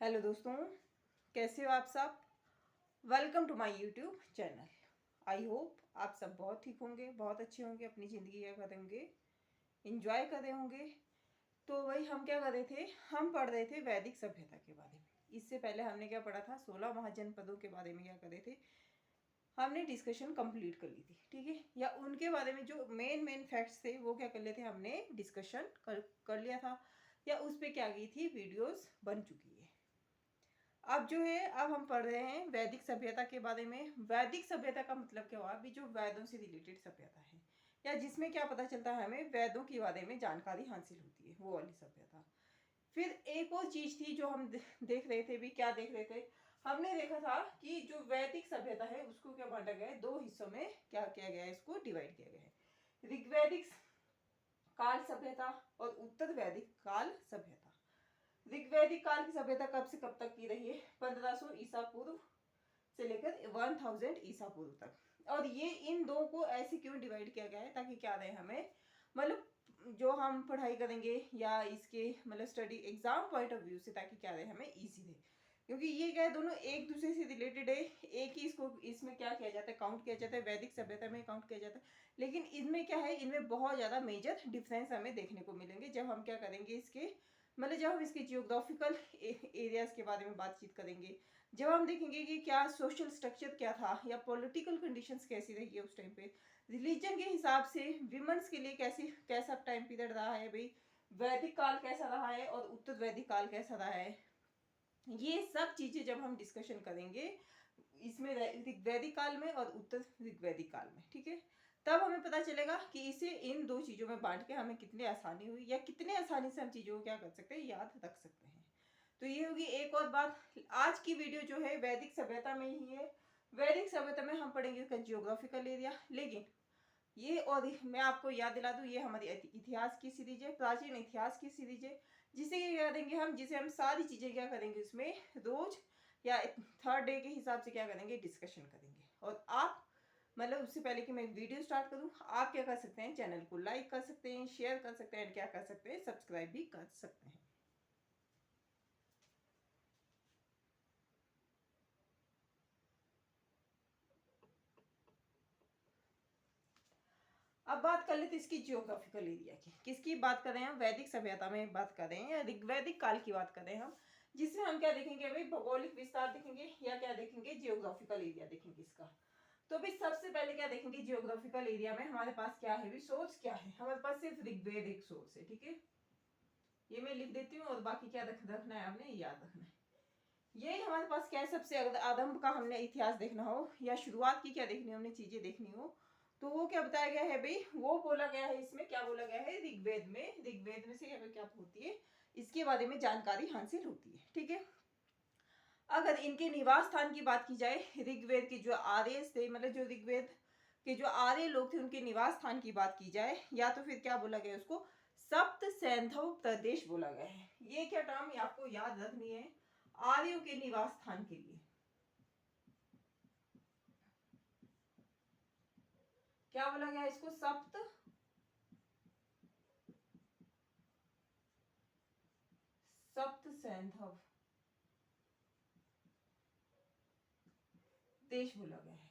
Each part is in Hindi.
हेलो दोस्तों, कैसे हो आप सब। Welcome to my YouTube channel. I hope आप सब बहुत ठीक होंगे, बहुत अच्छे होंगे, अपनी ज़िंदगी क्या कर रहे होंगे, इंजॉय कर रहे होंगे। तो वही हम क्या कर रहे थे, हम पढ़ रहे थे वैदिक सभ्यता के बारे में। इससे पहले हमने क्या पढ़ा था, 16 महाजनपदों के बारे में क्या कर रहे थे, हमने डिस्कशन कंप्लीट कर ली थी। ठीक है, या उनके बारे में जो मेन फैक्ट्स थे वो क्या कर लेते, हमने डिस्कशन कर लिया था, या उस पर क्या की थी, वीडियोस बन चुकी है। अब जो है, अब हम पढ़ रहे हैं वैदिक सभ्यता के बारे में। वैदिक सभ्यता का मतलब क्या हुआ, अभी जो वेदों से रिलेटेड सभ्यता है, या जिसमें क्या पता चलता है हमें, वेदों के बारे में जानकारी हासिल होती है, वो वाली सभ्यता। फिर एक और चीज थी जो हम देख रहे थे भी, क्या देख रहे थे, हमने देखा था कि जो वैदिक सभ्यता है उसको क्या बांटा गया है, दो हिस्सों में क्या किया गया है, इसको डिवाइड किया गया है। ऋग्वैदिक काल सभ्यता और उत्तर वैदिक काल सभ्यता। ऋग्वैदिक काल की सभ्यता कब से कब तक की रही है, 1500 ईसा पूर्व से लेकर 1000 ईसा पूर्व तक। और ये इन दो को ऐसे क्यों डिवाइड किया गया है, ताकि क्या रहे हमें, मतलब जो हम पढ़ाई करेंगे या इसके मतलब study exam point of view से, ताकि क्या रहे हमें इजी रहे। क्योंकि ये क्या है, दोनों एक दूसरे से रिलेटेड है। एक ही इसको इसमें क्या किया जाता है, काउंट किया जाता है, वैदिक सभ्यता में काउंट किया जाता है। लेकिन इनमें क्या है, इनमें बहुत ज़्यादा मेजर डिफरेंस हमें देखने को मिलेंगे जब हम क्या करेंगे, इसके मतलब जब हम इसके जियोग्राफिकल एरियाज के बारे में बातचीत करेंगे, जब हम देखेंगे कि क्या सोशल स्ट्रक्चर क्या था, या पॉलिटिकल कंडीशंस कैसी रही है उस टाइम पे, रिलीजन के हिसाब से विमेंस के लिए कैसा टाइम पीरियड रहा है भाई, वैदिक काल कैसा रहा है और उत्तर वैदिक काल कैसा रहा है, ये सब चीजें जब हम डिस्कशन करेंगे इसमें ऋग्वैदिक काल में और उत्तर ऋग्वैदिक काल में, ठीक है, तब हमें पता चलेगा कि इसे इन दो चीजों में बांट के हमें कितनी आसानी हुई, या कितने आसानी से हम चीजों को क्या कर सकते हैं, याद रख सकते हैं। तो ये होगी एक और बात। आज की वीडियो जो है वैदिक सभ्यता में ही है। वैदिक सभ्यता में हम पढ़ेंगे इसका जियोग्राफिकल एरिया। लेकिन ये, और मैं आपको याद दिला दूं, ये हमारी इतिहास की सीरीज है, प्राचीन इतिहास की सीरीज है, जिसे क्या करेंगे हम, जिसे हम सारी चीजें क्या करेंगे उसमें रोज या थर्ड डे के हिसाब से क्या करेंगे, डिस्कशन करेंगे। और आप मतलब उससे पहले कि मैं वीडियो स्टार्ट करूं, आप क्या कर सकते हैं, चैनल को लाइक कर सकते हैं, शेयर कर सकते हैं, क्या कर सकते हैं, सब्सक्राइब भी कर सकते हैं। अब बात कर लेते इसकी जियोग्राफिकल एरिया की। किसकी बात कर रहे हैं हम, वैदिक सभ्यता में बात कर रहे हैं या ऋग्वैदिक काल की बात कर रहे हैं हम, जिसमें हम क्या देखेंगे भाई, भौगोलिक विस्तार देखेंगे, या क्या देखेंगे, जियोग्राफिकल एरिया देखेंगे इसका। तो भाई सबसे पहले क्या देखेंगे, जियोग्राफिकल एरिया में हमारे पास क्या है, सोर्स क्या है, हमारे पास सिर्फ ऋग्वेद एक सोर्स है। ठीक है, ये मैं लिख देती हूँ, और बाकी क्या रखना है, हमने याद रखना है। यही हमारे पास क्या है, सबसे आरंभ का हमने इतिहास देखना हो, या शुरुआत की क्या देखनी हो, हमने चीजें देखनी हो, तो वो क्या बताया गया है भाई, वो बोला गया है, इसमें क्या बोला गया है, ऋग्वेद में। ऋग्वेद में से क्या होती है, इसके बारे में जानकारी हासिल होती है। ठीक है, अगर इनके निवास स्थान की बात की जाए, ऋग्वेद के जो आर्य थे, मतलब जो ऋग्वेद के जो आर्य लोग थे, उनके निवास स्थान की बात की जाए, या तो फिर क्या बोला गया, उसको सप्त सैंधव प्रदेश बोला गया है। ये क्या टर्म आपको याद रखनी है, आर्यों के निवास स्थान के लिए क्या बोला गया, इसको सप्त सप्त सैंधव देश बोला गया है,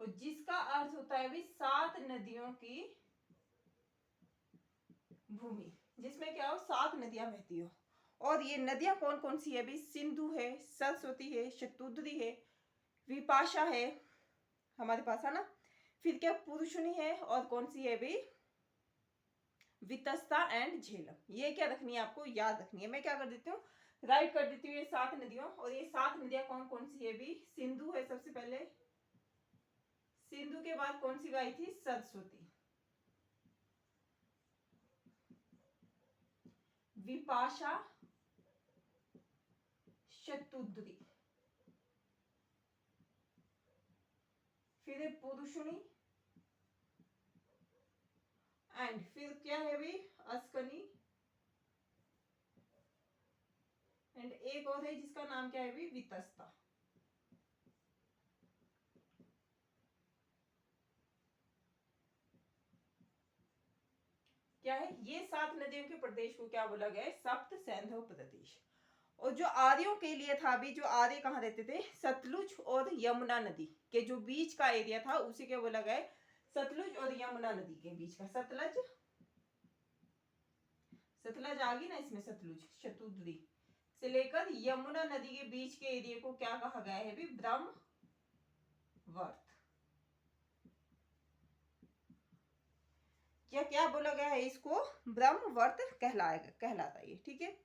और जिसका अर्थ होता है भी 7 नदियों की भूमि, जिसमें क्या हो, 7 नदियां बहती हो। और ये नदियां कौन कौन सी है भी, सिंधु है, सरस्वती है, शतुद्री है, विपाशा है हमारे पास, है ना। फिर क्या पुरुषनी है, और कौन सी है भी, वितस्ता एंड झेलम। ये क्या रखनी है, आपको याद रखनी है। मैं क्या कर देती हूँ, राइट कर देती हूँ ये 7 नदियों, और ये 7 नदियां कौन कौन सी है भी, सिंधु है सबसे पहले, सिंधु के बाद कौन सी गाई थी, सरस्वती, विपाशा, शतुद्री, फिर है पुरुषणी, एंड फिर क्या है भी, अस्कनी, एंड एक और है जिसका नाम क्या है भी, वितस्ता। क्या है, ये 7 नदियों के प्रदेश को क्या बोला गया है, सप्त सैंधव प्रदेश। और जो आर्यों के लिए था भी, जो आर्य कहाँ रहते थे, सतलुज और यमुना नदी के जो बीच का एरिया था उसी के बोला गया सतलुज और यमुना नदी के बीच का। सतलज सतलज आ गई ना इसमें, सतलुज शतुद्री से लेकर यमुना नदी के बीच के एरिया को क्या कहा गया है भी, ब्रह्मवर्त। क्या क्या बोला गया है इसको, ब्रह्मवर्त कहलाता है ये, ठीक है।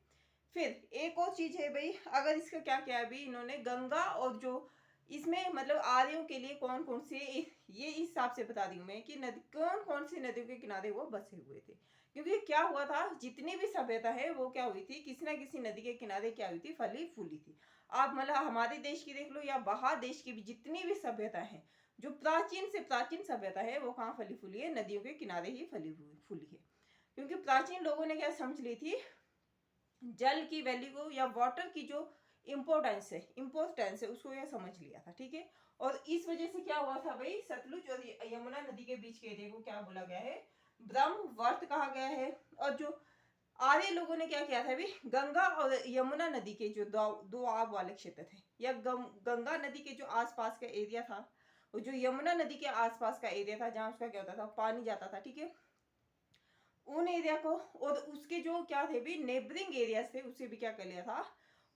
फिर एक और चीज है भाई, अगर इसका क्या क्या है भाई, इन्होंने गंगा और जो इसमें मतलब आर्यों के लिए कौन कौन से, ये इस हिसाब से बता दी मैं कि नदी कौन कौन सी नदियों के किनारे वो बसे हुए थे। क्योंकि क्या हुआ था, जितनी भी सभ्यता है वो क्या हुई थी, किसी ना किसी नदी के किनारे क्या हुई थी, फली फूली थी। आप मतलब हमारे देश की देख लो या बाहर देश की भी जितनी भी सभ्यता है, जो प्राचीन से प्राचीन सभ्यता है वो कहाँ फली फूली है, नदियों के किनारे ही फली फूली है। क्योंकि प्राचीन लोगों ने क्या समझ ली थी, जल की वैल्यू को या वाटर की जो इम्पोर्टेंस है उसको यह समझ लिया था, ठीक है। और इस वजह से क्या हुआ था भाई, सतलुज और यमुना नदी के बीच के एरिया को क्या बोला गया है, ब्रह्मवर्त कहा गया है। और जो आर्य लोगों ने क्या किया था भाई, गंगा और यमुना नदी के जो दो आब वाले क्षेत्र थे, या गंगा नदी के जो आसपास का एरिया था, और जो यमुना नदी के आसपास का एरिया था जहाँ उसका क्या होता था, पानी जाता था, ठीक है, उन एरिया को और उसके जो क्या थे भी नेबरिंग एरियाज थे उसे भी क्या कर लिया था,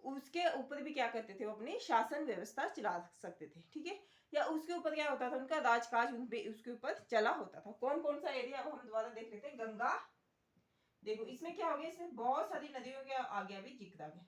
उसके ऊपर भी क्या करते थे, वो अपनी शासन व्यवस्था चला सकते थे, ठीक है। या उसके ऊपर क्या होता था, उनका राजकाज उसके ऊपर चला होता था। कौन कौन सा एरिया, अब हम दोबारा देख लेते हैं। गंगा, देखो इसमें क्या हो गया, इसमें बहुत सारी नदियों के आ गया भी जिक्र आ गया,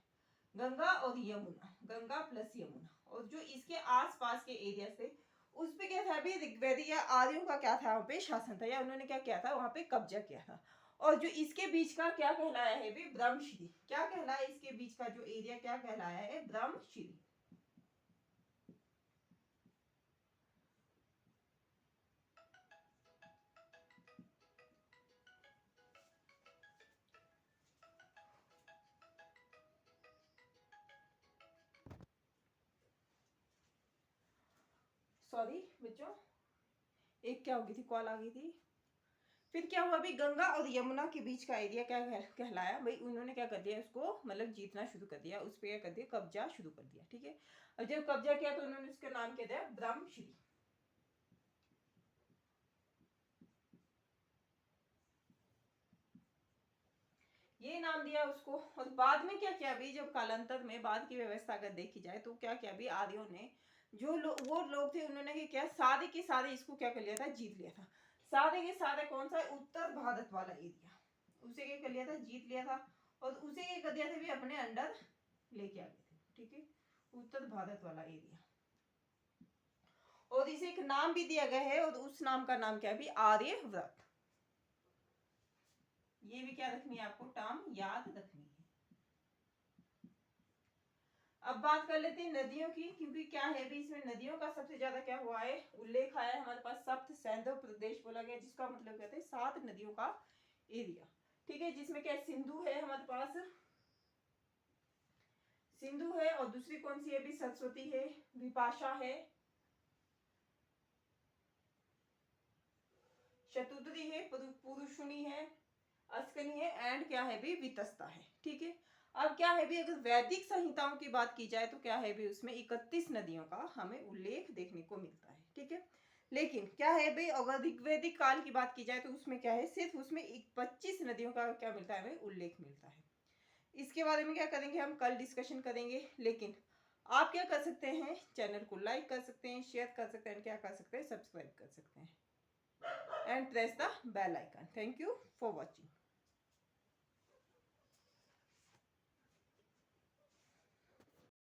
गंगा और यमुना, गंगा प्लस यमुना। और जो इसके आसपास के एरिया थे उस पे क्या था अभी, ऋग्वेदी या आर्यों का क्या था वहां पे शासन था, या उन्होंने क्या किया था वहां पे कब्जा किया था। और जो इसके बीच का क्या कहलाया है भी, ब्रह्मश्री। क्या कहलाया इसके बीच का जो एरिया, क्या कहलाया है, ब्रह्मश्री। सॉरी बच्चों, एक क्या हो गई थी, कॉल आ गई थी। फिर क्या हुआ भाई, गंगा और यमुना के बीच का एरिया क्या कहलाया भाई, उन्होंने क्या कर दिया, उसको मतलब जीतना शुरू कर दिया, उस पर क्या कर दिया, कब्जा शुरू कर दिया, ठीक है। और जब कब्जा किया तो उन्होंने उसका नाम क्या दिया, ब्रह्मश्री। ये नाम दिया उसको। और बाद में क्या किया भी, जब कालांतर में बाद की व्यवस्था अगर देखी जाए तो क्या किया भी, आर्यों ने जो वो लोग थे उन्होंने क्या किया, सारे के सारे इसको क्या कर लिया था, जीत लिया था। सारे के सारे कौन सा, उत्तर भारत वाला एरिया, उसे क्या कर लिया था, जीत लिया था। और उसे क्या कर दिया था भी, अपने अंडर लेके आ गए थे, ठीक है, उत्तर भारत वाला एरिया। और इसे एक नाम भी दिया गया है, और उस नाम का नाम क्या है भी, आर्यव्रत। ये भी क्या रखनी है आपको, टर्म याद रखनी है। अब बात कर लेते हैं नदियों की, क्योंकि क्या है भी इसमें नदियों का सबसे ज्यादा क्या हुआ है, उल्लेख आया है हमारे पास। सप्त सैंधव प्रदेश बोला गया, जिसका मतलब कहते हैं 7 नदियों का एरिया, ठीक है। जिसमें क्या सिंधु है हमारे पास, सिंधु है, और दूसरी कौन सी है भी, सरस्वती है, विपाशा है, शतुद्री है, पुरुषुणी है, अस्कनी है, एंड क्या है भी, वितस्ता है, ठीक है। अब क्या है भी, अगर वैदिक संहिताओं की बात की जाए तो क्या है भी, उसमें 31 नदियों का हमें उल्लेख देखने को मिलता है, ठीक है। लेकिन क्या है भाई, अगर ऋग्वैदिक काल की बात की जाए तो उसमें क्या है, सिर्फ उसमें 25 नदियों का क्या मिलता है, हमें उल्लेख मिलता है। इसके बारे में क्या करेंगे, हम कल डिस्कशन करेंगे। लेकिन आप क्या कर सकते हैं, चैनल को लाइक कर सकते हैं, शेयर कर सकते हैं, क्या कर सकते हैं, सब्सक्राइब कर सकते हैं, and press the bell icon. Thank you for watching.